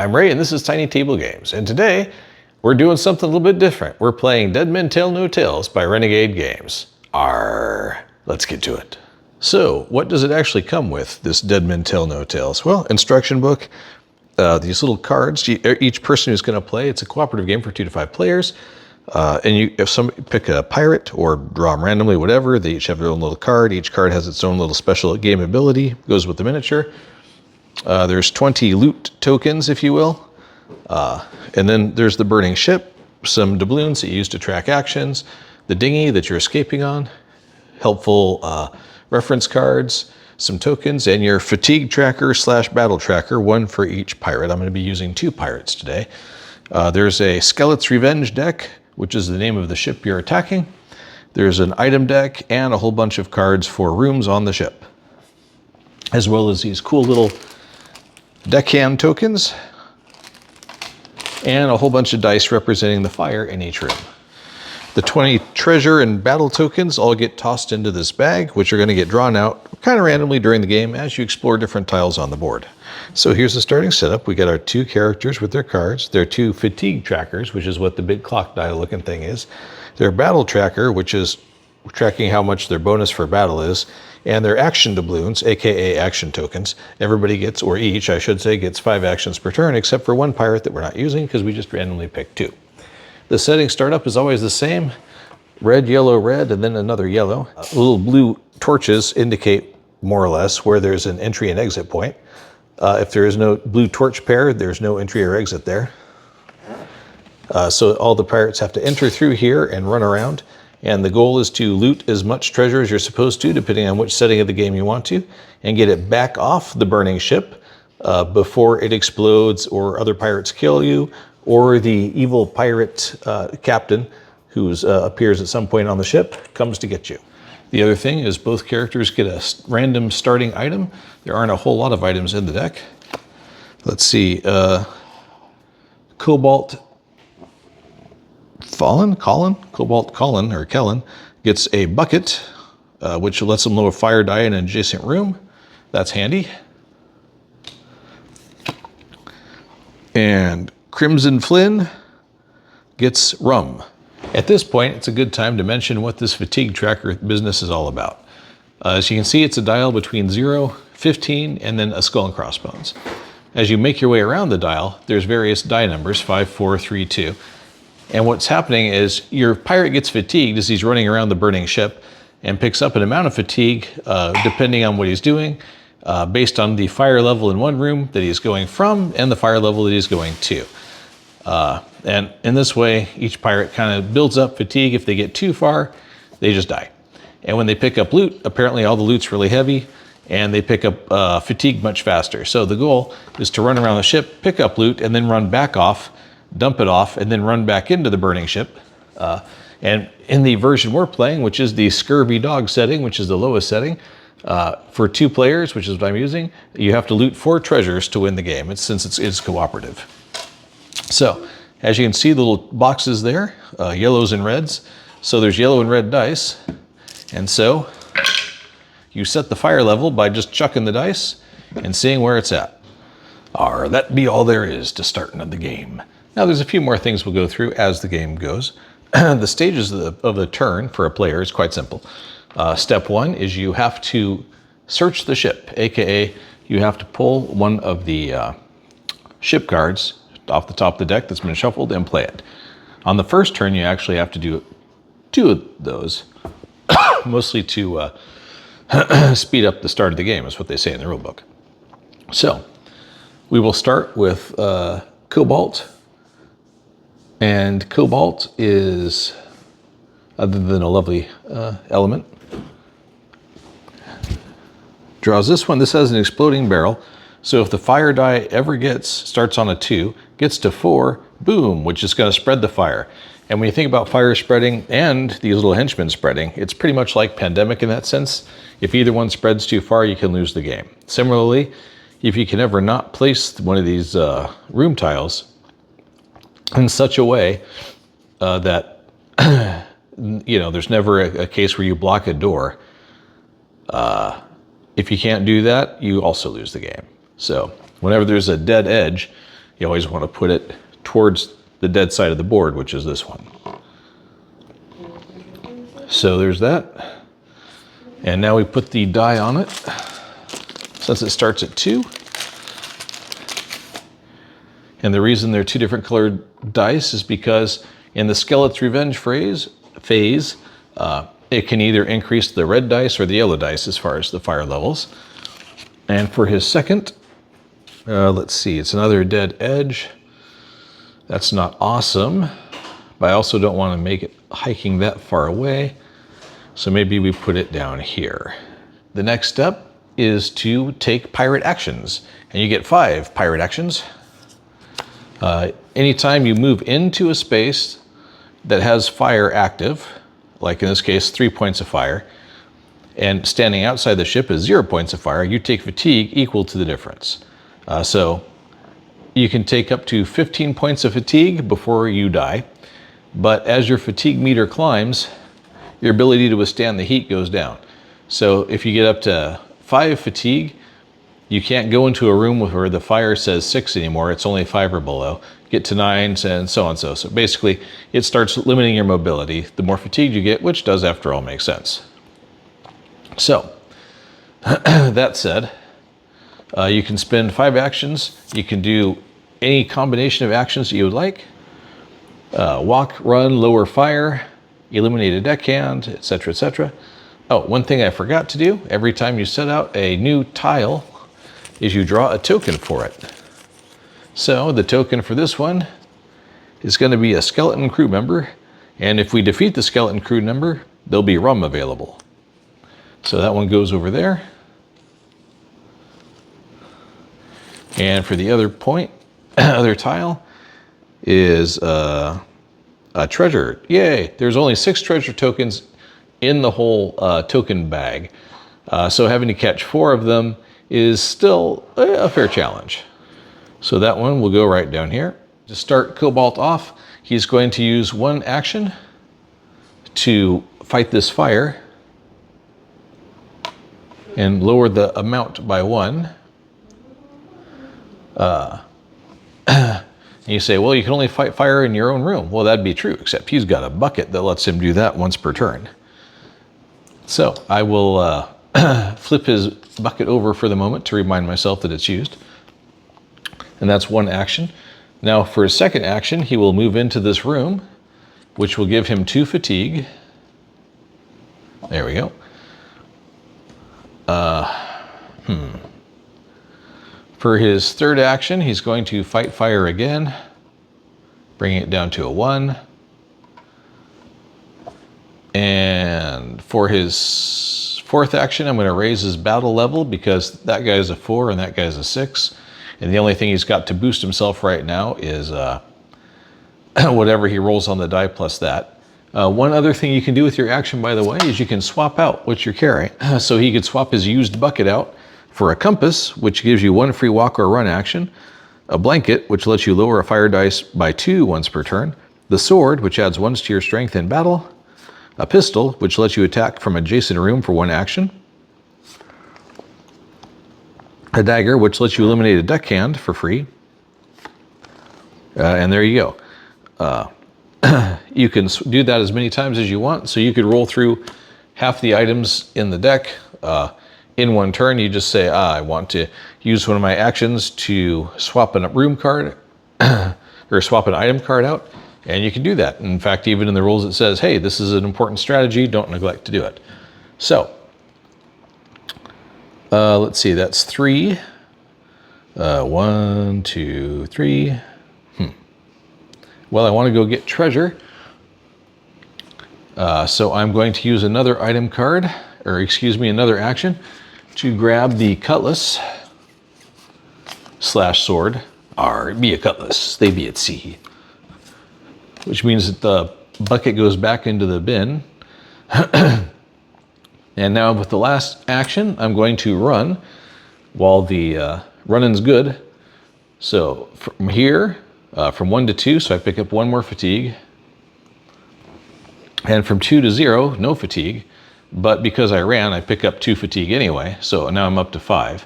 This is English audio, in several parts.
I'm Ray and this is TinyTableGames, and today we're doing something a little bit different. We're playing Dead Men Tell No Tales by Renegade Games. Arrgh, let's get to it. So, what does it actually come with, this Dead Men Tell No Tales? Well, instruction book, these little cards, each person who's going to play, it's a cooperative game for 2 to 5 players, and if somebody pick a pirate or draw them randomly, whatever, they each have their own little card. Each card has its own little special game ability, goes with the miniature. There's 20 loot tokens, if you will. And then there's the burning ship, some doubloons that you use to track actions, the dinghy that you're escaping on, helpful reference cards, some tokens, and your fatigue tracker / battle tracker, one for each pirate. I'm going to be using 2 pirates today. There's a Skeleton's Revenge deck, which is the name of the ship you're attacking. There's an item deck and a whole bunch of cards for rooms on the ship, as well as these cool little deckhand tokens and a whole bunch of dice representing the fire in each room. The 20 treasure and battle tokens all get tossed into this bag, which are going to get drawn out kind of randomly during the game as you explore different tiles on the board. So here's the starting setup. We got our 2 characters with their cards, their 2 fatigue trackers, which is what the big clock dial looking thing is, their battle tracker, which is tracking how much their bonus for battle is, and their action doubloons, aka action tokens. Everybody gets, or each, I should say, gets 5 actions per turn, except for one pirate that we're not using because we just randomly picked 2. The setting startup is always the same: red, yellow, red, and then another yellow. Little blue torches indicate more or less where there's an entry and exit point. If there is no blue torch pair, there's no entry or exit there. So all the pirates have to enter through here and run around. And the goal is to loot as much treasure as you're supposed to, depending on which setting of the game you want to, and get it back off the burning ship before it explodes or other pirates kill you, or the evil pirate captain who appears at some point on the ship comes to get you. The other thing is both characters get a random starting item. There aren't a whole lot of items in the deck. Let's see, Cobalt Kellen gets a bucket, which lets them lower fire die in an adjacent room. That's handy. And Crimson Flynn gets rum. At this point, it's a good time to mention what this fatigue tracker business is all about. As you can see, it's a dial between 0, 15, and then a skull and crossbones. As you make your way around the dial, there's various die numbers, 5, 4, 3, 2. And what's happening is your pirate gets fatigued as he's running around the burning ship and picks up an amount of fatigue depending on what he's doing, based on the fire level in one room that he's going from and the fire level that he's going to. And in this way, each pirate kind of builds up fatigue. If they get too far, they just die. And when they pick up loot, apparently all the loot's really heavy and they pick up fatigue much faster. So the goal is to run around the ship, pick up loot, and then run back off, dump it off, and then run back into the burning ship. And in the version we're playing, which is the Scurvy Dog setting, which is the lowest setting, for 2 players, which is what I'm using, you have to loot 4 treasures to win the game, since it's cooperative. So, as you can see, the little boxes there, yellows and reds. So there's yellow and red dice. And so, you set the fire level by just chucking the dice and seeing where it's at. That be all there is to starting of the game. Now there's a few more things we'll go through as the game goes. The stages of the turn for a player is quite simple. Step 1 is you have to search the ship, aka you have to pull one of the ship cards off the top of the deck that's been shuffled and play it. On the first turn, you actually have to do 2 of those, mostly to speed up the start of the game, is what they say in the rule book. So we will start with Cobalt. And Cobalt is, other than a lovely element, draws this one. This has an exploding barrel. So if the fire die ever starts on a 2, gets to 4, boom, which is going to spread the fire. And when you think about fire spreading and these little henchmen spreading, it's pretty much like Pandemic in that sense. If either one spreads too far, you can lose the game. Similarly, if you can ever not place one of these room tiles in such a way that there's never a case where you block a door, if you can't do that, you also lose the game. So whenever there's a dead edge, You always want to put it towards the dead side of the board, which is this one. So there's that. And now we put the die on it, since it starts at 2. And the reason they're 2 different colored dice is because in the Skeleton's Revenge phase, it can either increase the red dice or the yellow dice as far as the fire levels. And for his second, let's see, it's another dead edge. That's not awesome, but I also don't want to make it hiking that far away. So maybe we put it down here. The next step is to take pirate actions, and you get 5 pirate actions. Anytime you move into a space that has fire active, like in this case 3 points of fire, and standing outside the ship is 0 points of fire, you take fatigue equal to the difference. So you can take up to 15 points of fatigue before you die, but as your fatigue meter climbs, your ability to withstand the heat goes down. So if you get up to 5 fatigue, you can't go into a room where the fire says 6 anymore, it's only 5 or below. Get to 9 and so on. So basically, it starts limiting your mobility the more fatigued you get, which does, after all, make sense. So, that said, you can spend 5 actions. You can do any combination of actions that you would like. Walk, run, lower fire, eliminate a deckhand, etc., etc. Oh, one thing I forgot to do, every time you set out a new tile, is you draw a token for it. So the token for this one is going to be a skeleton crew member, and if we defeat the skeleton crew member, there'll be rum available. So that one goes over there. And for the other point, other tile is a treasure. Yay! There's only 6 treasure tokens in the whole token bag. So having to catch 4 of them is still a fair challenge. So that one will go right down here. To start Cobalt off, he's going to use 1 action to fight this fire and lower the amount by 1. And you say, well, you can only fight fire in your own room. Well, that'd be true, except he's got a bucket that lets him do that once per turn. So I will flip his bucket over for the moment to remind myself that it's used. And that's 1 action. Now for his second action, he will move into this room, which will give him 2 fatigue. There we go. For his third action, he's going to fight fire again, bringing it down to a 1. And for his fourth action, I'm going to raise his battle level because that guy's a 4 and that guy's a 6. And the only thing he's got to boost himself right now is whatever he rolls on the die plus that. One other thing you can do with your action, by the way, is you can swap out what you're carrying. So he could swap his used bucket out for a compass, which gives you 1 free walk or run action, a blanket, which lets you lower a fire dice by 2 once per turn, the sword, which adds 1 to your strength in battle, a pistol, which lets you attack from adjacent room for 1 action, a dagger, which lets you eliminate a deckhand for free, and there you go. You can do that as many times as you want, so you could roll through half the items in the deck in 1 turn. You just say, I want to use one of my actions to swap a room card or swap an item card out, and you can do that. In fact, even in the rules it says, hey, this is an important strategy, don't neglect to do it. So, let's see, that's 3. 1, 2, 3. Well, I want to go get treasure. So I'm going to use another item card, or excuse me, another action to grab the cutlass / sword. R, be a cutlass, they be at sea. Which means that the bucket goes back into the bin. And now with the last action, I'm going to run while the running's good. So from here, from 1 to 2, so I pick up 1 more fatigue. And from 2 to 0, no fatigue. But because I ran, I pick up 2 fatigue anyway. So now I'm up to 5.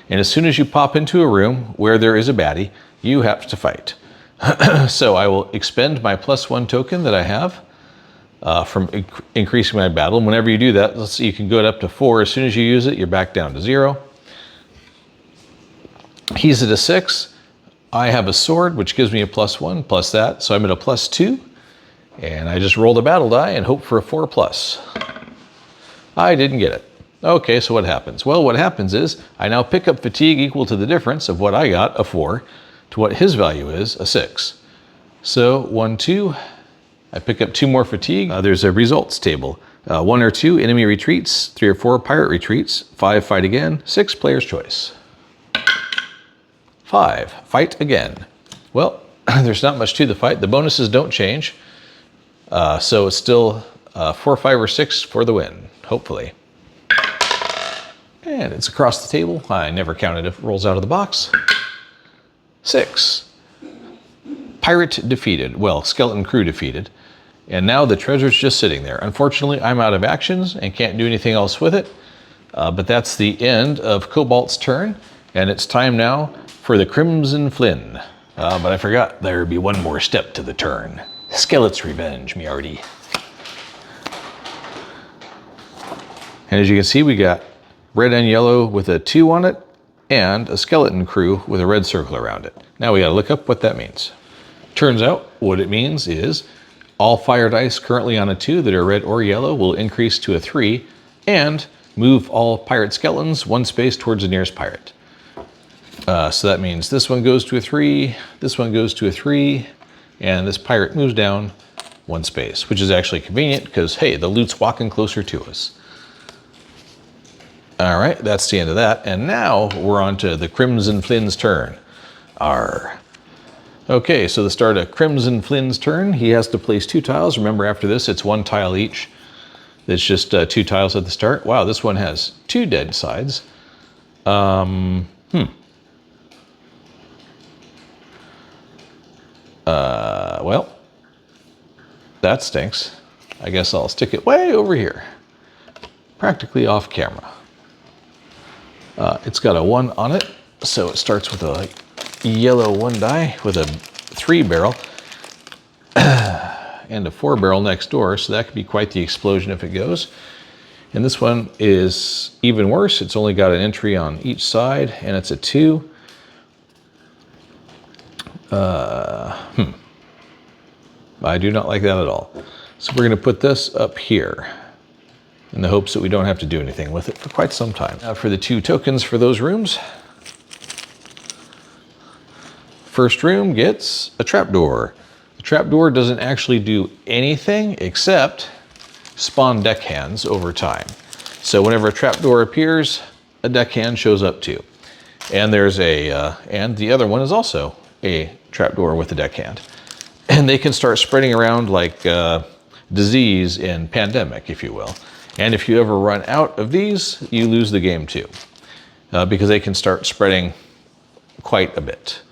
And as soon as you pop into a room where there is a baddie, you have to fight. So I will expend my +1 token that I have from increasing my battle. And whenever you do that, let's see, you can go up to 4. As soon as you use it, you're back down to 0. He's at a 6. I have a sword, which gives me a +1 plus that. So I'm at a +2. And I just rolled a battle die and hope for a 4+. I didn't get it. Okay, so what happens? Well, what happens is I now pick up fatigue equal to the difference of what I got, a 4, to what his value is, a 6. So 1, 2, I pick up 2 more fatigue. There's a results table. 1 or 2, enemy retreats. 3 or 4, pirate retreats. 5, fight again. 6, player's choice. 5, fight again. Well, there's not much to the fight. The bonuses don't change. So it's still 4, 5, or 6 for the win, hopefully. And it's across the table. I never counted if it rolls out of the box. 6. Pirate defeated. Well, skeleton crew defeated. And now the treasure's just sitting there. Unfortunately, I'm out of actions and can't do anything else with it. But that's the end of Cobalt's turn. And it's time now for the Crimson Flynn. But I forgot there'd be one more step to the turn. Skelet's revenge, me already. And as you can see, we got red and yellow with a 2 on it, and a skeleton crew with a red circle around it. Now we gotta look up what that means. Turns out what it means is all fire dice currently on a 2 that are red or yellow will increase to a 3, and move all pirate skeletons 1 space towards the nearest pirate. So that means this one goes to a 3, this one goes to a 3, and this pirate moves down 1 space, which is actually convenient because, hey, the loot's walking closer to us. All right, that's the end of that. And now we're on to the Crimson Flynn's turn. Arr. Okay, so the start of Crimson Flynn's turn, he has to place 2 tiles. Remember, after this, it's 1 tile each. It's just 2 tiles at the start. Wow, this one has 2 dead sides. Well, that stinks. I guess I'll stick it way over here, practically off camera. It's got a 1 on it, so it starts with a yellow 1 die with a 3 barrel and a 4 barrel next door, so that could be quite the explosion if it goes. And this one is even worse. It's only got an entry on each side, and it's a 2. I do not like that at all. So we're going to put this up here in the hopes that we don't have to do anything with it for quite some time. Now for the 2 tokens for those rooms. First room gets a trapdoor. The trapdoor doesn't actually do anything except spawn deckhands over time. So whenever a trapdoor appears, a deckhand shows up too. And there's and the other one is also a trapdoor with a deckhand. And they can start spreading around like disease in pandemic, if you will. And if you ever run out of these, you lose the game too, because they can start spreading quite a bit.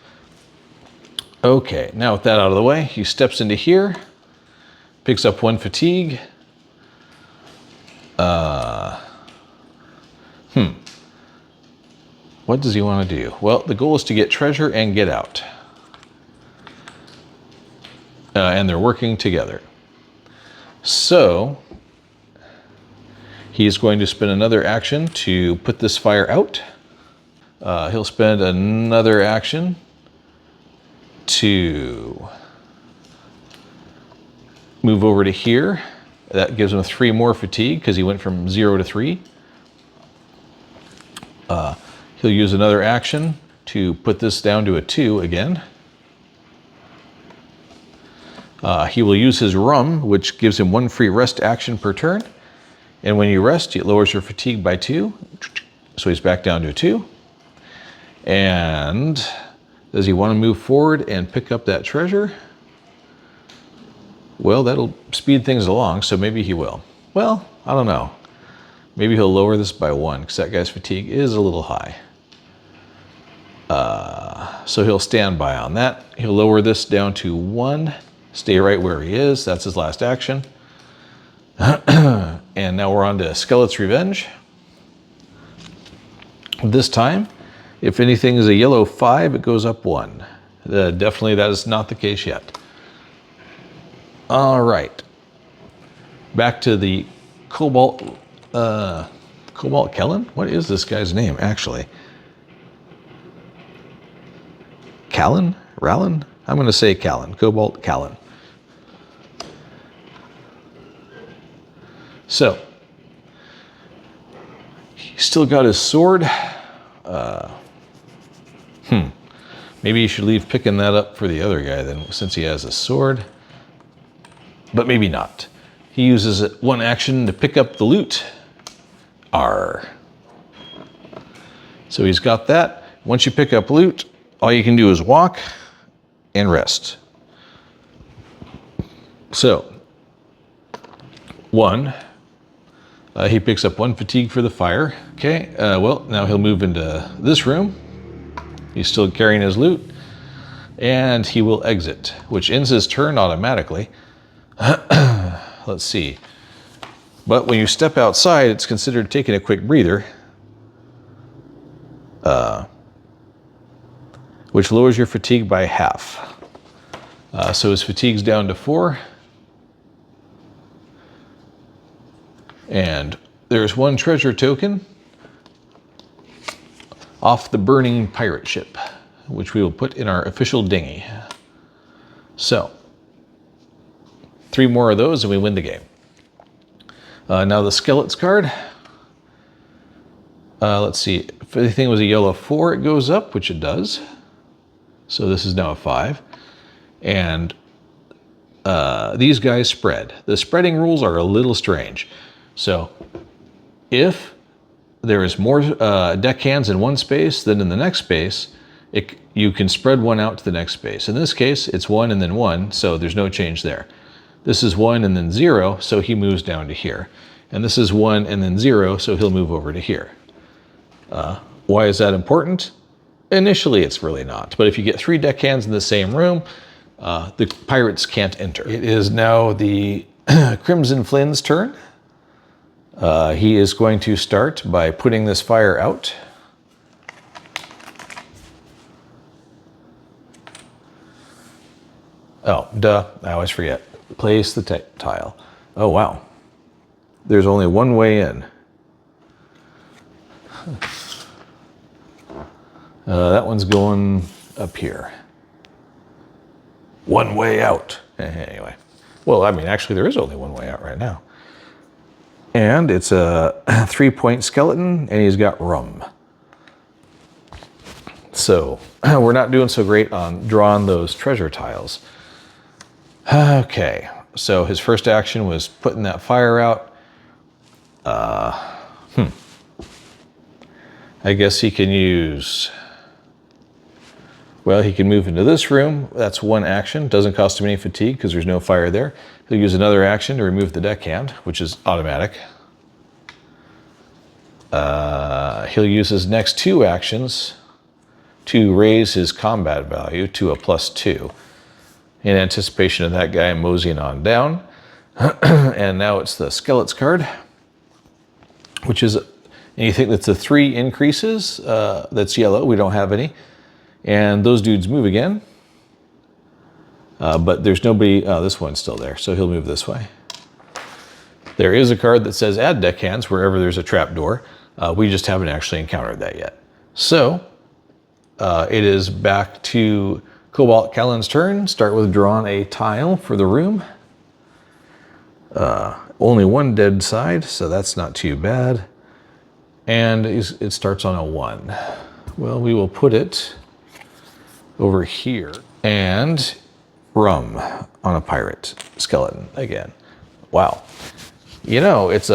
Okay, now with that out of the way, he steps into here, picks up 1 fatigue. What does he want to do? Well, the goal is to get treasure and get out. And they're working together. So he's going to spend another action to put this fire out. He'll spend another action to move over to here. That gives him 3 more fatigue because he went from 0 to 3. He'll use another action to put this down to a 2 again. He will use his rum, which gives him 1 free rest action per turn. And when you rest, it lowers your fatigue by 2. So he's back down to a 2. And does he want to move forward and pick up that treasure? Well, that'll speed things along, so maybe he will. Well, I don't know. Maybe he'll lower this by 1, because that guy's fatigue is a little high. So he'll stand by on that. He'll lower this down to 1. Stay right where he is. That's his last action. And now we're on to Skelet's Revenge. This time, if anything is a yellow 5, it goes up 1. Definitely that is not the case yet. All right. Back to the Cobalt Kellen? What is this guy's name, actually? Callan? Rallan? I'm going to say Callan. Cobalt Callan. So, he's still got his sword. Maybe you should leave picking that up for the other guy then, since he has a sword. But maybe not. He uses one action to pick up the loot. R. So he's got that. Once you pick up loot, all you can do is walk and rest. So, one, he picks up one fatigue for the fire. Okay, well, now he'll move into this room. He's still carrying his loot. And he will exit, which ends his turn automatically. Let's see. But when you step outside, it's considered taking a quick breather. Which lowers your fatigue by half. So his fatigue's down to 4. And there's one treasure token off the burning pirate ship, which we will put in our official dinghy. So, 3 more of those and we win the game. Now the skeletons card. Let's see, if anything was a yellow 4, it goes up, which it does. So this is now a 5. And these guys spread. The spreading rules are a little strange. So, if there is more deckhands in one space than in the next space, you can spread one out to the next space. In this case, it's 1 and then 1, so there's no change there. This is 1 and then 0, so he moves down to here. And this is 1 and then 0, so he'll move over to here. Why is that important? Initially, it's really not. But if you get 3 deckhands in the same room, the pirates can't enter. It is now the Crimson Flynn's turn. He is going to start by putting this fire out. Oh, duh, I always forget. Place the tile. Oh, wow. There's only one way in. That one's going up here. One way out. Anyway. Well, I mean, actually, there is only one way out right now. And it's a 3-point skeleton, and he's got rum. So, we're not doing so great on drawing those treasure tiles. Okay, so his first action was putting that fire out. I guess he can use... Well, he can move into this room. That's one action. Doesn't cost him any fatigue because there's no fire there. He'll use another action to remove the deckhand, which is automatic. He'll use his next 2 actions to raise his combat value to a +2 in anticipation of that guy moseying on down. And now it's the skeletons card, which is anything that's a 3 increases. That's yellow. We don't have any. And those dudes move again. But there's nobody, this one's still there, so he'll move this way. There is a card that says add deckhands wherever there's a trapdoor. We just haven't actually encountered that yet. So, it is back to Cobalt Callan's turn. Start with drawing a tile for the room. Only one dead side, so that's not too bad. And it starts on a 1. Well, we will put it over here. And rum on a pirate skeleton again. Wow. You know, it's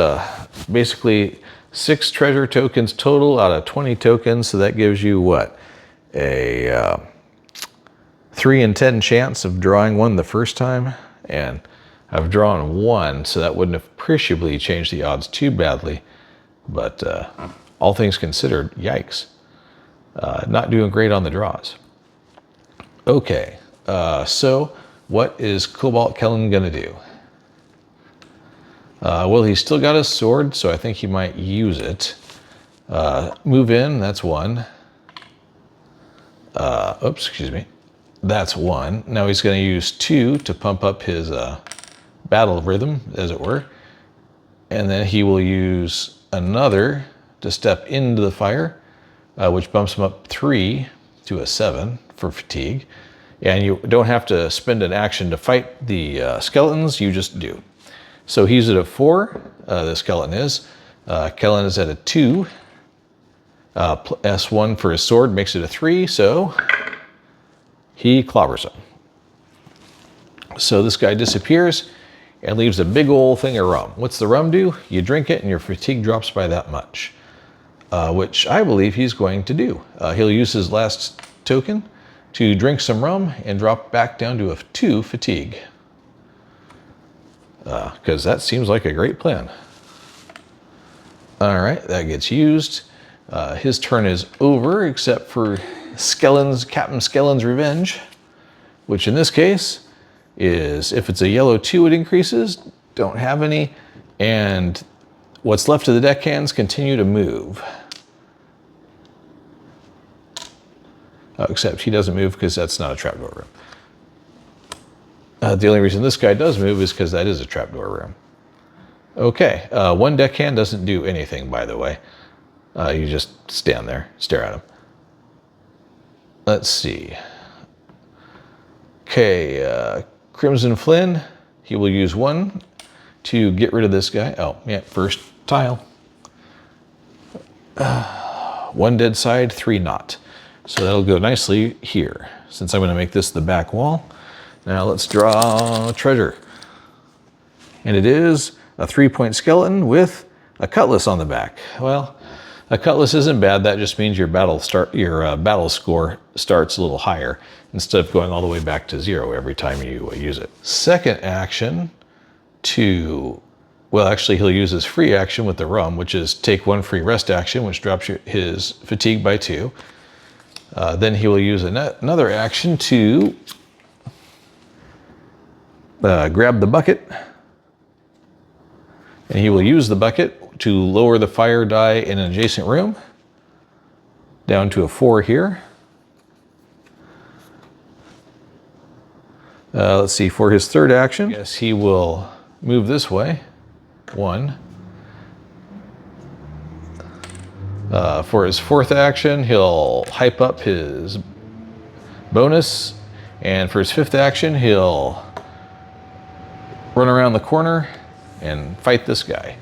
basically 6 treasure tokens total out of 20 tokens, so that gives you what? A 3 in 10 chance of drawing one the first time, and I've drawn 1, so that wouldn't appreciably change the odds too badly, but all things considered, yikes. Not doing great on the draws. Okay, so what is Cobalt Kellen gonna do? Well, he's still got his sword, so I think he might use it. Move in, that's 1. Oops, excuse me. That's 1. Now he's going to use 2 to pump up his battle rhythm, as it were. And then he will use another to step into the fire, which bumps him up 3 to a 7 for fatigue. And you don't have to spend an action to fight the skeletons, you just do. So he's at a 4, the skeleton is. Kellen is at a 2. S1 for his sword makes it a 3, so he clobbers him. So this guy disappears and leaves a big old thing of rum. What's the rum do? You drink it and your fatigue drops by that much, which I believe he's going to do. He'll use his last token to drink some rum and drop back down to a 2 fatigue. Because that seems like a great plan. All right, that gets used. His turn is over, except for Captain Skellen's Revenge, which in this case is, if it's a yellow 2, it increases. Don't have any. And what's left of the deckhands continue to move. Except he doesn't move because that's not a trapdoor room. The only reason this guy does move is because that is a trapdoor room. Okay, 1 deckhand doesn't do anything, by the way. You just stand there, stare at him. Let's see. Okay, Crimson Flynn, he will use 1 to get rid of this guy. Oh, yeah, first tile. 1 dead side, 3 not. So that'll go nicely here, since I'm going to make this the back wall. Now let's draw treasure. And it is a 3-point skeleton with a cutlass on the back. Well, a cutlass isn't bad. That just means your battle score starts a little higher instead of going all the way back to 0 every time you use it. Second action well, actually he'll use his free action with the rum, which is take 1 free rest action, which drops his fatigue by 2. Then he will use another action to grab the bucket. And he will use the bucket to lower the fire die in an adjacent room down to a 4 here. Let's see, for his third action, yes, he will move this way, 1. For his fourth action, he'll hype up his bonus. And for his fifth action, he'll run around the corner and fight this guy.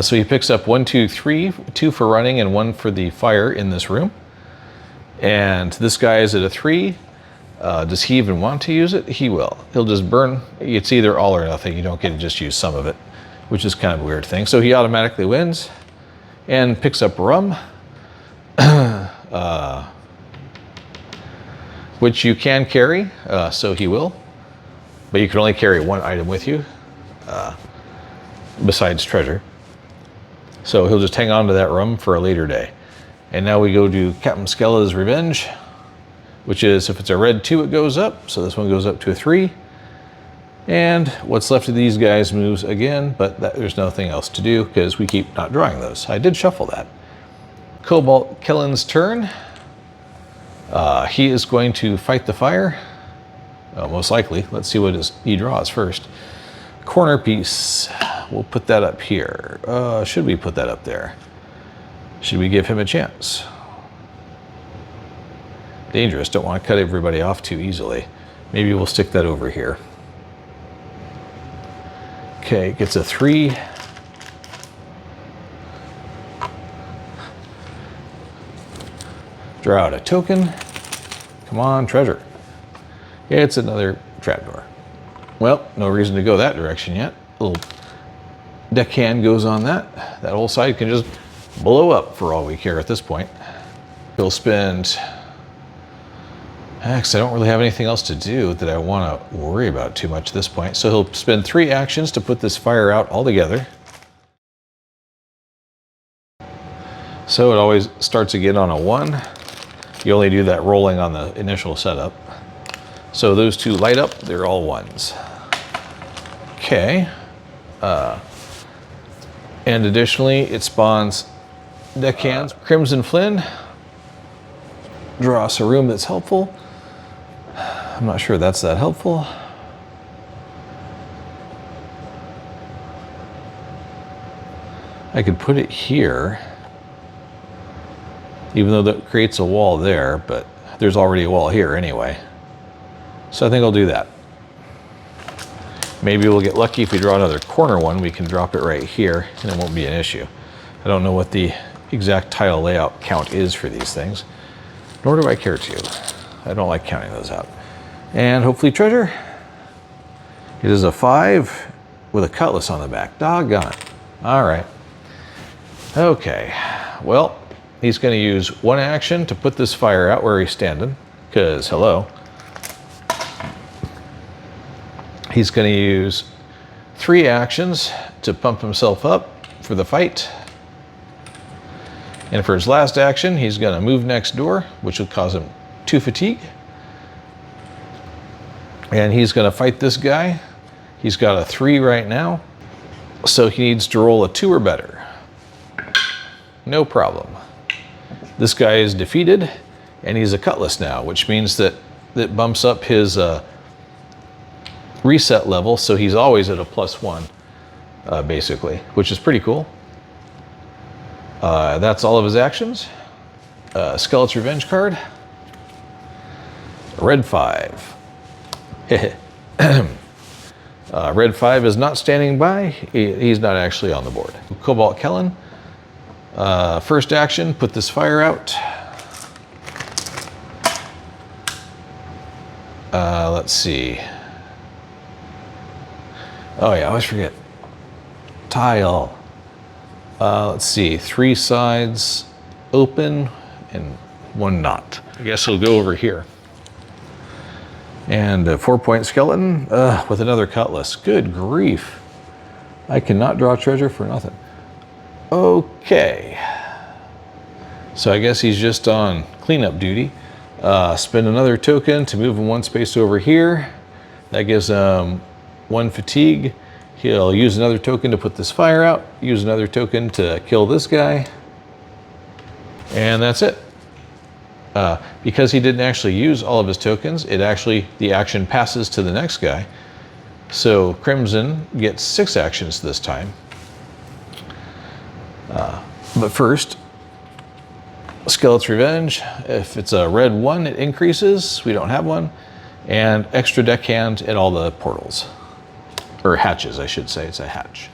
So he picks up 1, 2, 3, 2 for running and 1 for the fire in this room. And this guy is at a 3. Does he even want to use it? He will. He'll just burn. It's either all or nothing. You don't get to just use some of it, which is kind of a weird thing. So he automatically wins and picks up rum, which you can carry, so he will. But you can only carry 1 item with you, besides treasure. So he'll just hang on to that rum for a later day. And now we go to Captain Skella's Revenge, which is, if it's a red 2, it goes up. So this one goes up to a 3. And what's left of these guys moves again, but there's nothing else to do because we keep not drawing those. I did shuffle that. Cobalt Kellen's turn. He is going to fight the fire. Most likely. Let's see what he draws first. Corner piece. We'll put that up here. Should we put that up there? Should we give him a chance? Dangerous. Don't want to cut everybody off too easily. Maybe we'll stick that over here. Okay, gets a 3. Draw out a token. Come on, treasure. It's another trapdoor. Well, no reason to go that direction yet. A little deckhand goes on that. That whole side can just blow up for all we care at this point. He'll spend... Because I don't really have anything else to do that I want to worry about too much at this point. So he'll spend 3 actions to put this fire out altogether. So it always starts again on a 1. You only do that rolling on the initial setup. So those 2 light up, they're all 1s. Okay. And additionally, it spawns deckhands. Crimson Flynn draw us a room that's helpful. I'm not sure that's that helpful. I could put it here, even though that creates a wall there, but there's already a wall here anyway. So I think I'll do that. Maybe we'll get lucky if we draw another corner one, we can drop it right here and it won't be an issue. I don't know what the exact tile layout count is for these things, nor do I care to. I don't like counting those out. And hopefully treasure. It is a 5 with a cutlass on the back. Doggone it. All right. Okay. Well, he's going to use one action to put this fire out where he's standing, because hello. He's going to use 3 actions to pump himself up for the fight. And for his last action, he's going to move next door, which will cause him 2 fatigue. And he's going to fight this guy. He's got a 3 right now, so he needs to roll a 2 or better. No problem. This guy is defeated, and he's a cutlass now, which means that it bumps up his reset level, so he's always at a +1, basically, which is pretty cool. That's all of his actions. Skeleton's Revenge card. Red 5. Red 5 is not standing by. He's not actually on the board. Cobalt Kellen. First action, put this fire out. Let's see. Oh yeah, I always forget. Tile. Let's see, 3 sides open and 1 not. I guess he'll go over here. And a 4-point skeleton with another cutlass. Good grief. I cannot draw treasure for nothing. Okay. So I guess he's just on cleanup duty. Spend another token to move him 1 space over here. That gives him 1 fatigue. He'll use another token to put this fire out, use another token to kill this guy, and that's it. Because he didn't actually use all of his tokens, the action passes to the next guy. So Crimson gets 6 actions this time. But first, Skeleton's Revenge. If it's a red 1, it increases. We don't have one. And extra deckhand at all the portals. Or hatches, I should say. It's a hatch.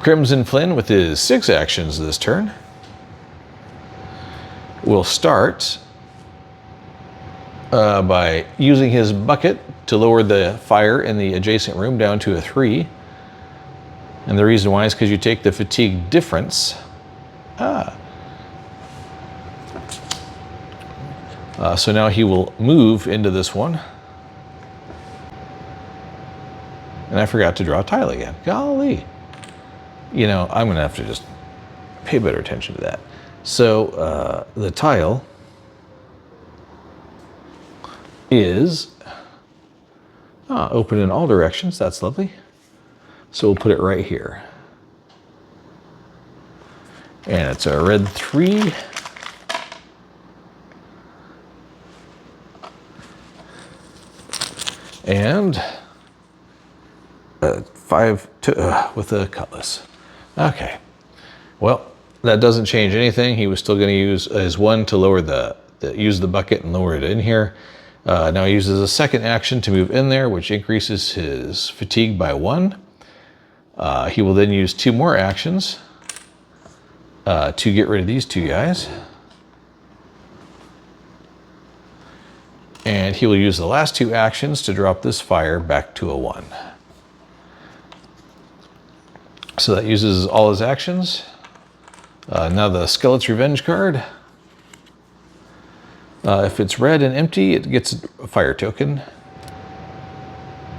Crimson Flynn, with his 6 actions this turn, will start by using his bucket to lower the fire in the adjacent room down to a 3. And the reason why is because you take the fatigue difference. So now he will move into this one. And I forgot to draw a tile again. Golly. You know, I'm going to have to just pay better attention to that. So the tile is open in all directions. That's lovely. So we'll put it right here. And it's a red 3. And 5 with a cutlass. Okay. Well, that doesn't change anything. He was still going to use his 1 to lower use the bucket and lower it in here. Now he uses a second action to move in there, which increases his fatigue by 1. He will then use 2 more actions to get rid of these 2 guys. And he will use the last 2 actions to drop this fire back to a 1. So that uses all his actions. Now the Skeleton's Revenge card. If it's red and empty, it gets a fire token.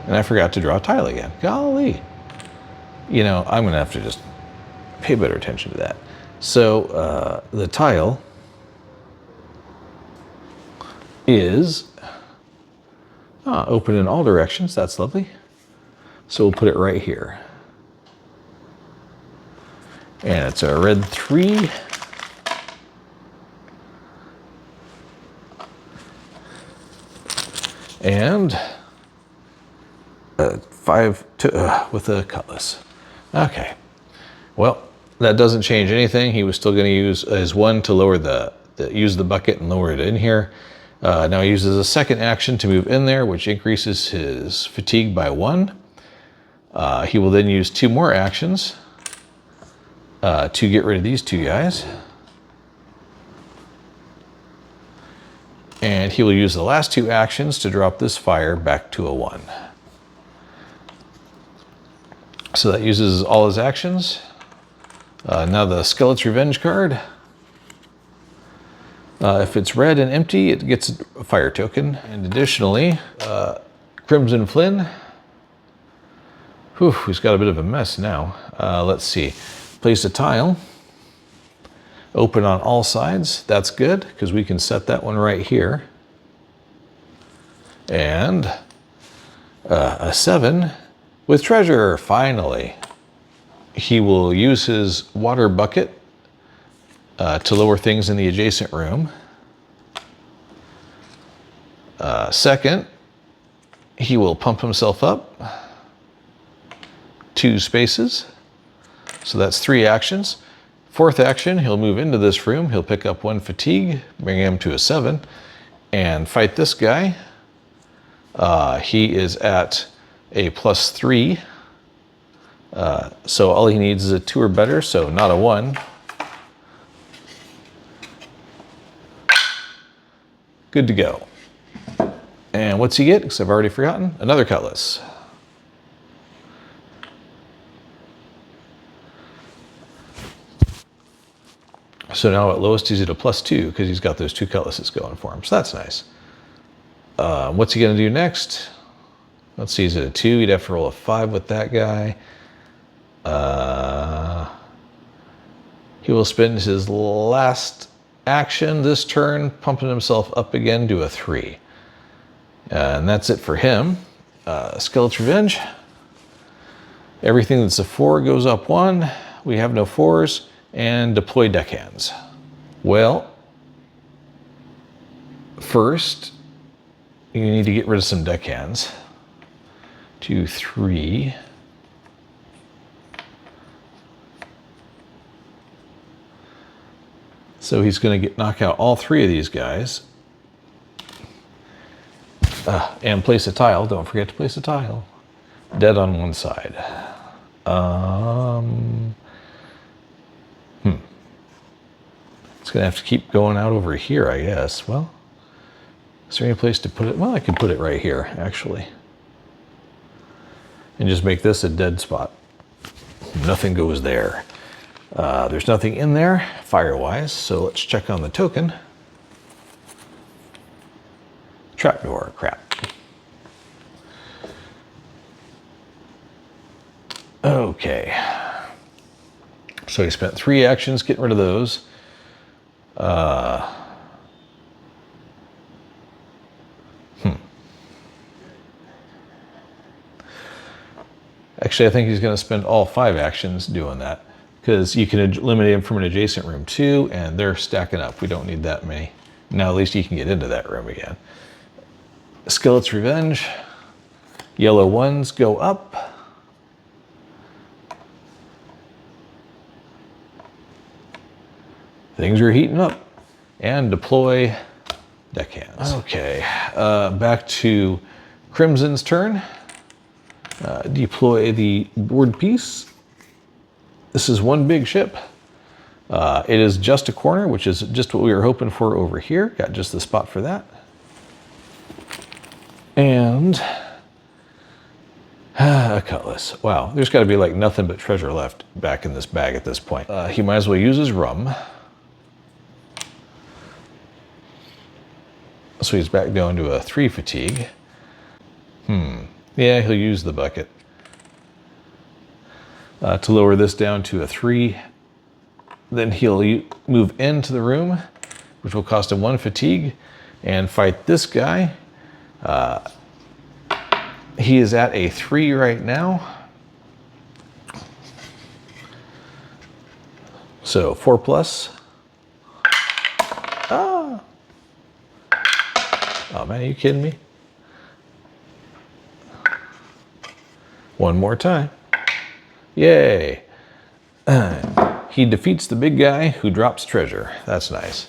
And I forgot to draw a tile again. Golly. You know, I'm going to have to just pay better attention to that. So the tile is open in all directions. That's lovely. So we'll put it right here. And it's a red 3. And 5 to, with a cutlass. Okay. Well, that doesn't change anything. He was still going to use his 1 to lower use the bucket and lower it in here. Now he uses a second action to move in there, which increases his fatigue by 1. He will then use 2 more actions to get rid of these 2 guys. And he will use the last 2 actions to drop this fire back to a 1. So that uses all his actions. Now the Skeleton's Revenge card. If it's red and empty, it gets a fire token. And additionally, Crimson Flynn. Whew, he's got a bit of a mess now. Let's see. Place a tile. Open on all sides. That's good, because we can set that one right here. And a 7 with treasure, finally. He will use his water bucket to lower things in the adjacent room. Second, he will pump himself up 2 spaces. So that's 3 actions. Fourth action, he'll move into this room. He'll pick up 1 fatigue, bring him to a 7, and fight this guy. He is at a +3. So all he needs is a 2 or better, so not a 1. Good to go. And what's he get? Because I've already forgotten. Another cutlass. So now at lowest he's at a +2 because he's got those 2 cutlasses going for him. So that's nice. What's he going to do next? Let's see, he's at a 2. He'd have to roll a 5 with that guy. He will spend his last action this turn, pumping himself up again to a 3. And that's it for him. Skeleton's Revenge. Everything that's a 4 goes up 1. We have no 4s. And deploy deckhands. Well, first, you need to get rid of some deckhands. 2, 3. So he's going to knock out all 3 of these guys. And place a tile. Don't forget to place a tile. Dead on one side. It's going to have to keep going out over here, I guess. Well, is there any place to put it? Well, I could put it right here, actually. And just make this a dead spot. Nothing goes there. There's nothing in there, fire-wise, so let's check on the token. Trapdoor, crap. Okay. So he spent 3 actions getting rid of those. Actually, I think he's going to spend all 5 actions doing that, because you can eliminate him from an adjacent room too, and they're stacking up. We don't need that many. Now at least he can get into that room again. Skeleton's Revenge. Yellow 1s go up. Things are heating up. And deploy deckhands. Okay, back to Crimson's turn. Deploy the board piece. This is 1 big ship. It is just a corner, which is just what we were hoping for over here. Got just the spot for that. And a cutlass. Wow, there's got to be like nothing but treasure left back in this bag at this point. He might as well use his rum. So he's back down to a 3 fatigue. Yeah, he'll use the bucket. To lower this down to a 3. Then he'll move into the room, which will cost him 1 fatigue, and fight this guy. He is at a 3 right now. So 4 plus. Oh man, are you kidding me? One more time. Yay. He defeats the big guy who drops treasure. That's nice.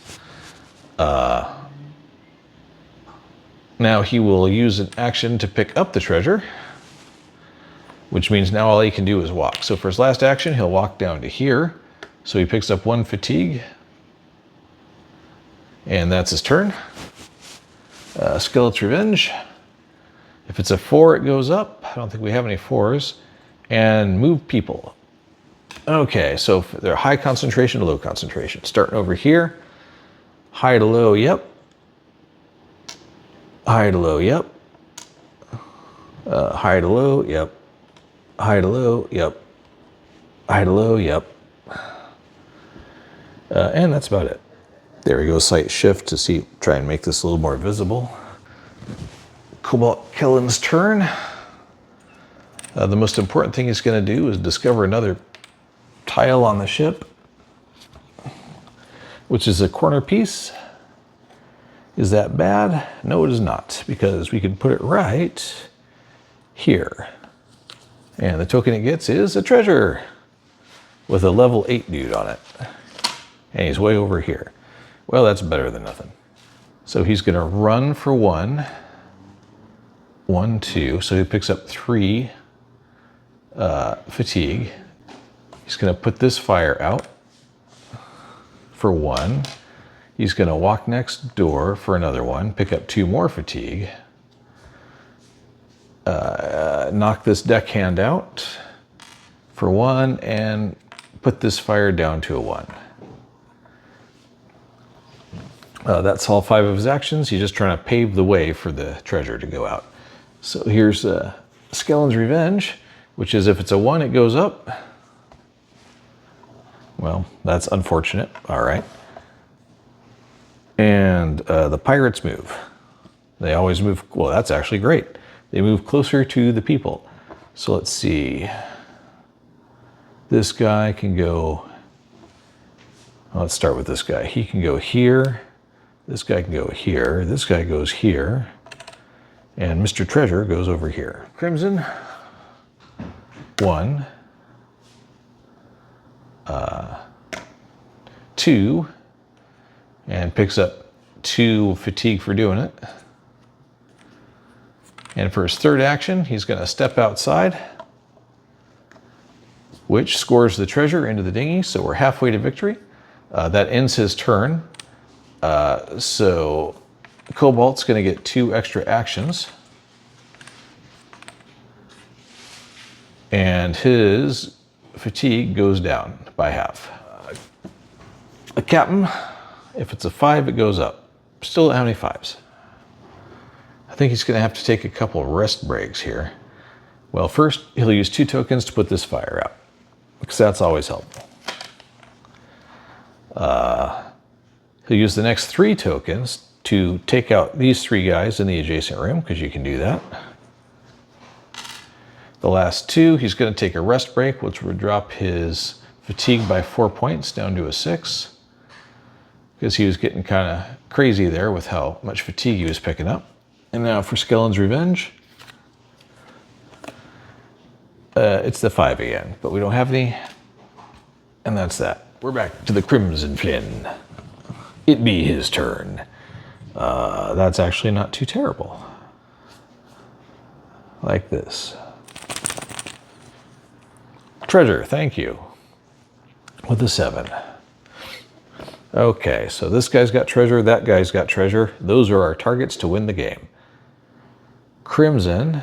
Now he will use an action to pick up the treasure, which means now all he can do is walk. So for his last action, he'll walk down to here. So he picks up 1 fatigue. And that's his turn. Skeleton's Revenge. If it's a 4, it goes up. I don't think we have any 4s. And move people. Okay, so they're high concentration to low concentration. Starting over here. High to low, yep. High to low, yep. High to low, yep. High to low, yep. High to low, yep. And that's about it. There we go, sight shift to try and make this a little more visible. Cobalt Kellen's turn. The most important thing he's going to do is discover another tile on the ship, which is a corner piece. Is that bad? No, it is not, because we can put it right here. And the token it gets is a treasure with a level 8 dude on it. And he's way over here. Well, that's better than nothing. So he's going to run for 1. 1, 2. So he picks up 3 fatigue. He's going to put this fire out for 1. He's going to walk next door for another 1. Pick up 2 more fatigue. Knock this deckhand out for 1 and put this fire down to a 1. That's all 5 of his actions. He's just trying to pave the way for the treasure to go out. So here's Skeleton's Revenge, which is if it's a 1, it goes up. Well, that's unfortunate. All right. And the pirates move. They always move. Well, that's actually great. They move closer to the people. So let's see. This guy can go. Well, let's start with this guy. He can go here. This guy can go here. This guy goes here. And Mr. Treasure goes over here. Crimson. 1. 2. And picks up 2 fatigue for doing it. And for his third action, he's going to step outside, which scores the treasure into the dinghy. So we're halfway to victory. That ends his turn. So Cobalt's going to get 2 extra actions. And his fatigue goes down by half. A captain, if it's a 5, it goes up. Still how many 5s? I think he's going to have to take a couple rest breaks here. Well, first, he'll use 2 tokens to put this fire out, because that's always helpful. He'll use the next 3 tokens to take out these 3 guys in the adjacent room, because you can do that. The last 2, he's going to take a rest break, which would drop his fatigue by 4 points down to a 6. Because he was getting kind of crazy there with how much fatigue he was picking up. And now for Skeleton's Revenge. It's the 5 again, but we don't have any. And that's that. We're back to the Crimson Flynn. It be his turn. That's actually not too terrible. Like this. Treasure, thank you. With a 7. Okay, so this guy's got treasure, that guy's got treasure. Those are our targets to win the game. Crimson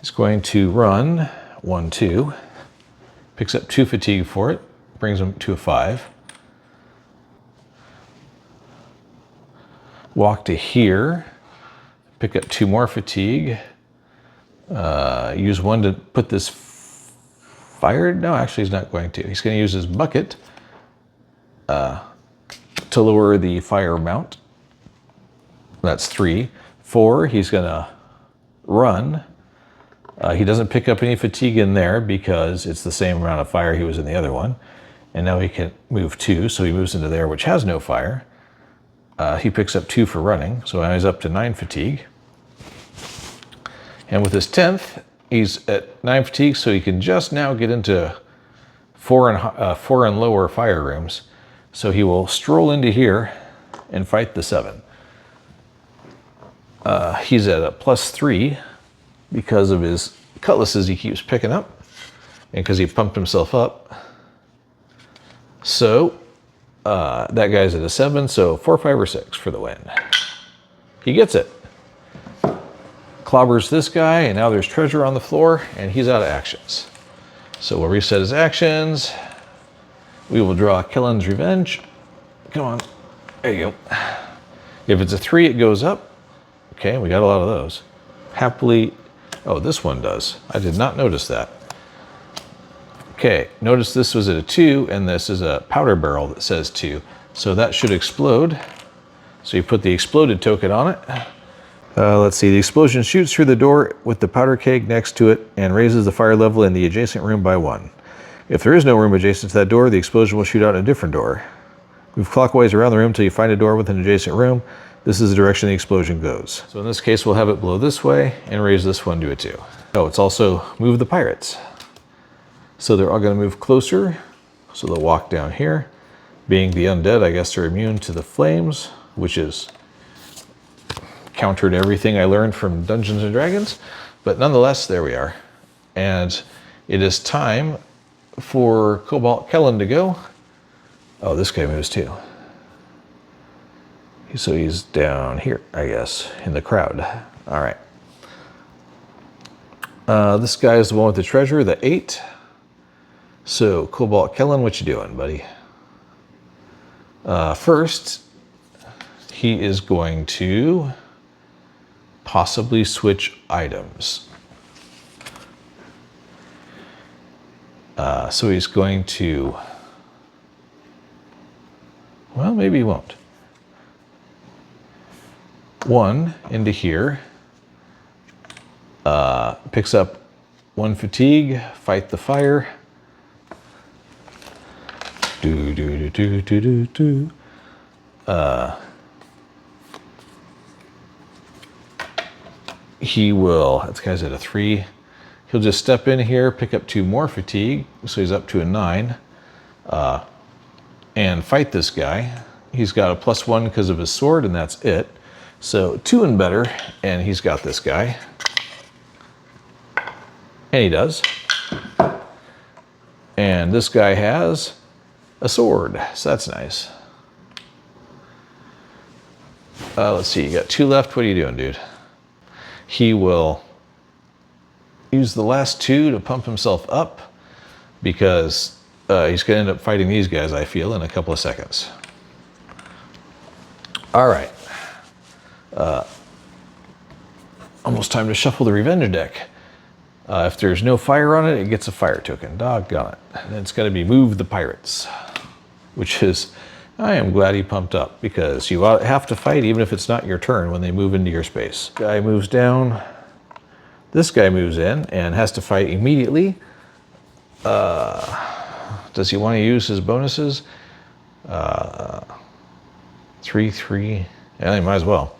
is going to run 1, 2, picks up 2 fatigue for it, brings him to a 5. Walk to here, pick up 2 more fatigue, use 1 to put this fire. No, actually he's not going to. He's going to use his bucket to lower the fire amount. That's 3. 4, he's going to run. He doesn't pick up any fatigue in there because it's the same amount of fire he was in the other one. And now he can move 2, so he moves into there, which has no fire. He picks up 2 for running, so now he's up to 9 fatigue. And with his 10th, He's at 9 fatigue, so he can just now get into 4 and lower fire rooms. So he will stroll into here and fight the 7. He's at a +3 because of his cutlasses he keeps picking up and because he pumped himself up. So that guy's at a 7, so 4, 5, or 6 for the win. He gets it. Clobbers this guy, and now there's treasure on the floor, and he's out of actions. So we'll reset his actions. We will draw Kellen's Revenge. Come on. There you go. If it's a 3, it goes up. Okay, we got a lot of those. Happily. Oh, this one does. I did not notice that. Okay, notice this was at a 2, and this is a powder barrel that says 2. So that should explode. So you put the exploded token on it. Let's see, the explosion shoots through the door with the powder keg next to it and raises the fire level in the adjacent room by 1. If there is no room adjacent to that door, the explosion will shoot out a different door. Move clockwise around the room until you find a door with an adjacent room. This is the direction the explosion goes. So in this case, we'll have it blow this way and raise this one to a 2. Oh, it's also move the pirates. So they're all gonna move closer. So they'll walk down here. Being the undead, I guess they're immune to the flames, which is counter to everything I learned from Dungeons and Dragons. But nonetheless, there we are. And it is time for Cobalt Kellen to go. Oh, this guy moves too. So he's down here, I guess, in the crowd. All right. This guy is the one with the treasure, the 8. So Cobalt Kellen, what you doing, buddy? First, he is going to possibly switch items. So he's going to, well, maybe he won't. 1 into here, picks up 1 fatigue, fight the fire. He will, this guy's at a 3. He'll just step in here, pick up 2 more fatigue, so he's up to a 9, and fight this guy. He's got a +1 because of his sword, and that's it. So 2 and better, and he's got this guy. And he does. And this guy has a sword, so that's nice. Let's see, you got 2 left. What are you doing, dude? He will use the last 2 to pump himself up because he's going to end up fighting these guys, I feel, in a couple of seconds. All right. Almost time to shuffle the revenge deck. If there's no fire on it, it gets a fire token. Doggone it. And it's going to be move the pirates, which is, I am glad he pumped up because you have to fight even if it's not your turn when they move into your space. Guy moves down. This guy moves in and has to fight immediately. Does he want to use his bonuses? 3, 3. Yeah, he might as well.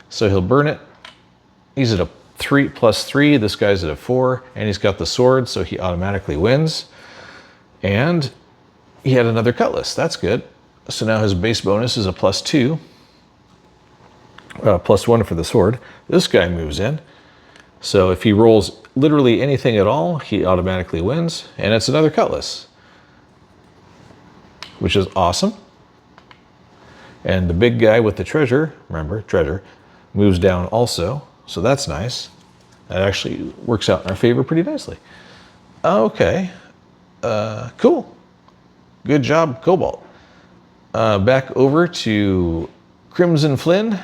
So he'll burn it. He's at a 3 +3. This guy's at a 4, and he's got the sword, so he automatically wins. And he had another cutlass. That's good. So now his base bonus is a +2. +1 for the sword. This guy moves in. So if he rolls literally anything at all, he automatically wins. And it's another cutlass, which is awesome. And the big guy with the treasure, remember, treasure, moves down also. So that's nice. That actually works out in our favor pretty nicely. Okay, cool. Good job, Cobalt. Back over to Crimson Flynn,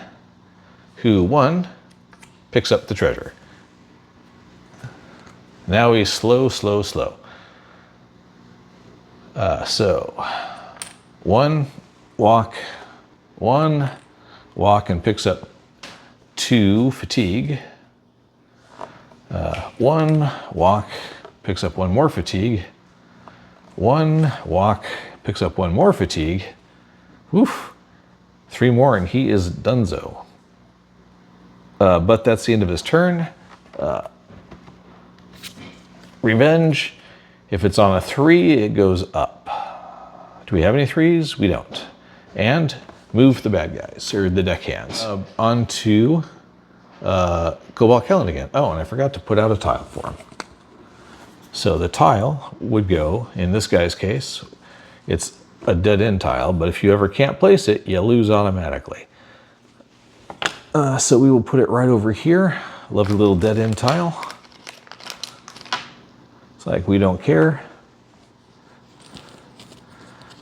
who 1 picks up the treasure. Now he's slow. So 1 walk, 1 walk, and picks up 2 fatigue. 1 walk, picks up 1 more fatigue. 1 walk, picks up 1 more fatigue. Woof. 3 more and he is donezo. But that's the end of his turn. Revenge, if it's on a 3, it goes up. Do we have any 3s? We don't. And move the bad guys, or the deckhands. Onto Cobalt Kellen again. Oh, and I forgot to put out a tile for him. So the tile would go, in this guy's case, it's a dead end tile, but if you ever can't place it, you lose automatically. So we will put it right over here. Lovely little dead end tile. It's like we don't care.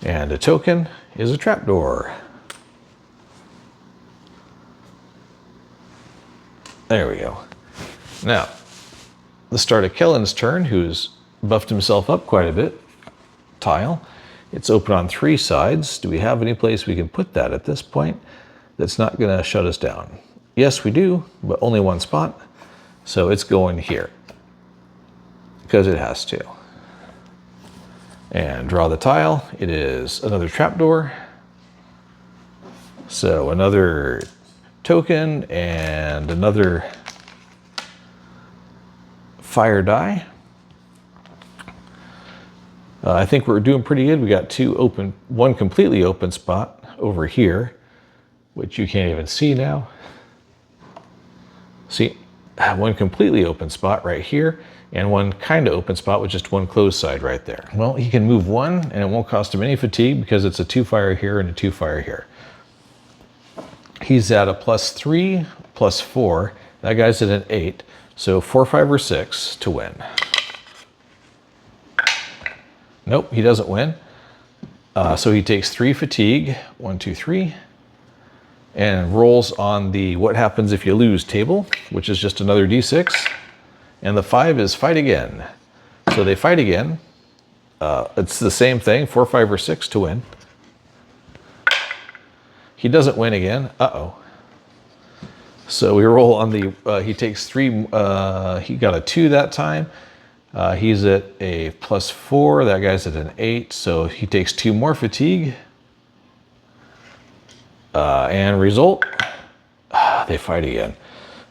And a token is a trapdoor. There we go. Now, the start of Kellen's turn, who's buffed himself up quite a bit. Tile. It's open on 3 sides. Do we have any place we can put that at this point that's not going to shut us down? Yes, we do, but only one spot. So it's going here because it has to. And draw the tile. It is another trapdoor. So another token and another fire die. I think we're doing pretty good. We got 2 open, 1 completely open spot over here, which you can't even see now. See, 1 completely open spot right here, and 1 kind of open spot with just 1 closed side right there. Well, he can move 1, and it won't cost him any fatigue because it's a 2 fire here and a 2 fire here. He's at a +3, +4. That guy's at an 8, so 4, 5, or 6 to win. Nope, he doesn't win. So he takes 3 fatigue, 1, 2, 3, and rolls on the what happens if you lose table, which is just another d6. And the 5 is fight again. So they fight again. It's the same thing, 4, 5, or 6 to win. He doesn't win again. Uh-oh. So we roll on the, he takes 3, he got a 2 that time. He's at a +4, that guy's at an 8, so he takes 2 more fatigue. And result, they fight again.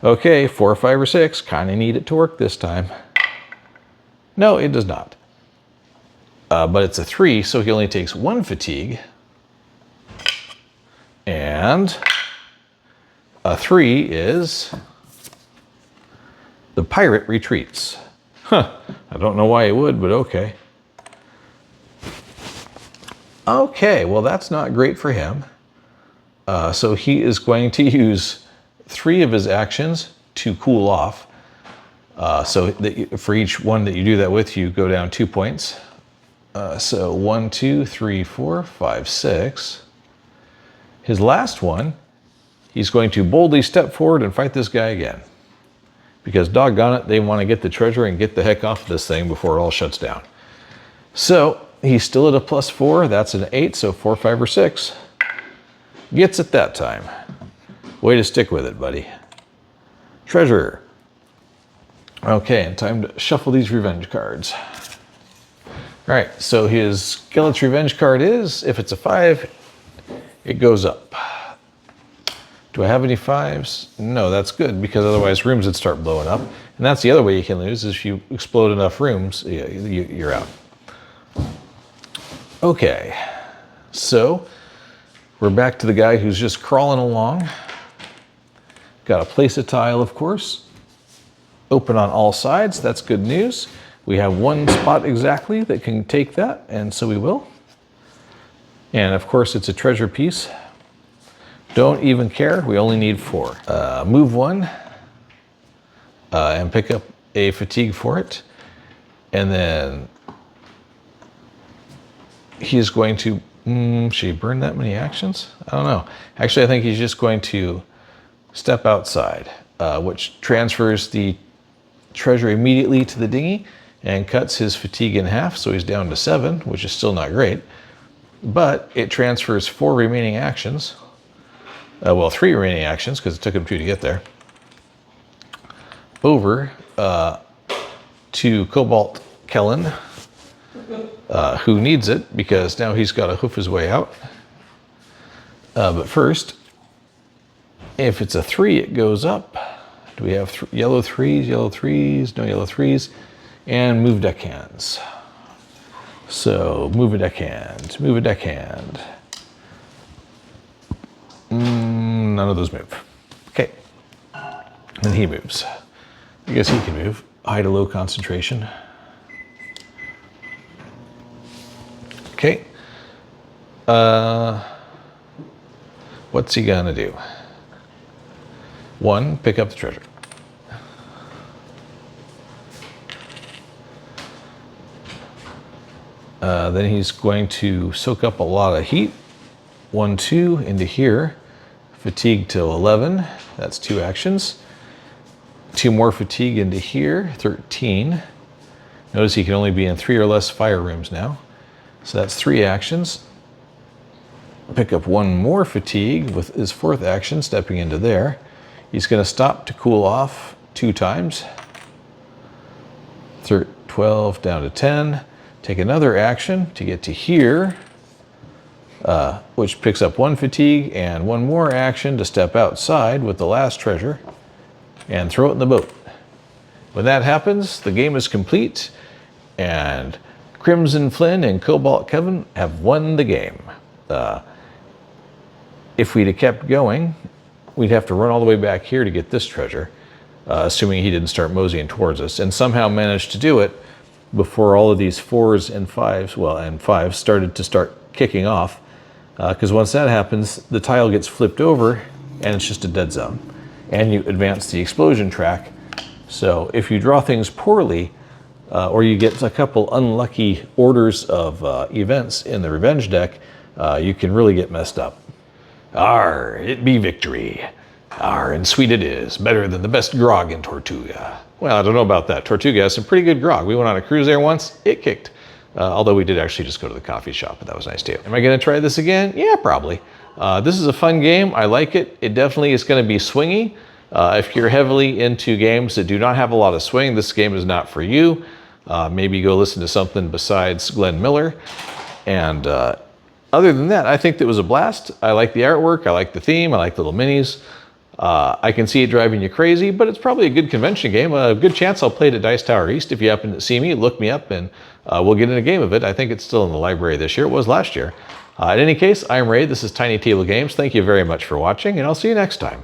Okay, 4, 5, or 6, kind of need it to work this time. No, it does not. But it's a 3, so he only takes 1 fatigue. And a 3 is the pirate retreats. Huh, I don't know why he would, but okay. Okay, well that's not great for him. So he is going to use 3 of his actions to cool off. So that for each one that you do that with, you go down 2 points. So 1, 2, 3, 4, 5, 6. His last one, he's going to boldly step forward and fight this guy again. Because doggone it, they want to get the treasure and get the heck off of this thing before it all shuts down. So he's still at a +4, that's an 8, so 4, 5, or 6. Gets it that time. Way to stick with it, buddy. Treasure. Okay, and time to shuffle these revenge cards. All right, so his Galaxy revenge card is, if it's a 5, it goes up. Do I have any 5s? No, that's good, because otherwise rooms would start blowing up. And that's the other way you can lose, is if you explode enough rooms, you're out. Okay, so we're back to the guy who's just crawling along. Got to place a tile, of course. Open on all sides, that's good news. We have 1 spot exactly that can take that, and so we will. And of course, it's a treasure piece. Don't even care, we only need 4. Move 1 and pick up a fatigue for it. And then he's going to, should he burn that many actions? I don't know. Actually, I think he's just going to step outside, which transfers the treasure immediately to the dinghy and cuts his fatigue in half, so he's down to 7, which is still not great. But it transfers 4 remaining actions. Well, 3 remaining actions, because it took him 2 to get there, over to Cobalt Kellen, who needs it, because now he's got to hoof his way out. But first, if it's a 3, it goes up. Do we have yellow 3s, yellow 3s? No yellow 3s. and move deckhands. So move a deckhand, move a deckhand. None of those move. Okay. Then he moves. I guess he can move. High to low concentration. Okay. What's he gonna do? 1, pick up the treasure. Then he's going to soak up a lot of heat. 1, 2 into here. Fatigue till 11. That's 2 actions. 2 more fatigue into here. 13. Notice he can only be in 3 or less fire rooms now. So that's 3 actions. Pick up 1 more fatigue with his 4th action, stepping into there. He's going to stop to cool off 2 times. 12 down to 10. Take another action to get to here, which picks up 1 fatigue, and 1 more action to step outside with the last treasure and throw it in the boat. When that happens, the game is complete, and Crimson Flynn and Cobalt Kevin have won the game. If we'd have kept going, we'd have to run all the way back here to get this treasure, assuming he didn't start moseying towards us, and somehow managed to do it before all of these 4s and 5s, well, and 5s started to kicking off. Because once that happens, the tile gets flipped over and it's just a dead zone. And you advance the explosion track. So if you draw things poorly, or you get a couple unlucky orders of events in the revenge deck, you can really get messed up. Arr, it be victory. Arr, and sweet it is, better than the best grog in Tortuga. Well, I don't know about that. Tortuga has some pretty good grog. We went on a cruise there once, it kicked. Although we did actually just go to the coffee shop, but that was nice too. Am I gonna try this again? Yeah, probably. This is a fun game, I like it. It definitely is gonna be swingy. If you're heavily into games that do not have a lot of swing, this game is not for you. Maybe go listen to something besides Glenn Miller. And other than that, I think it was a blast. I like the artwork, I like the theme, I like the little minis. I can see it driving you crazy, but it's probably a good convention game. A good chance I'll play it at Dice Tower East. If you happen to see me, look me up and we'll get in a game of it. I think it's still in the library this year. It was last year. In any case, I'm Ray. This is Tiny Table Games. Thank you very much for watching, and I'll see you next time.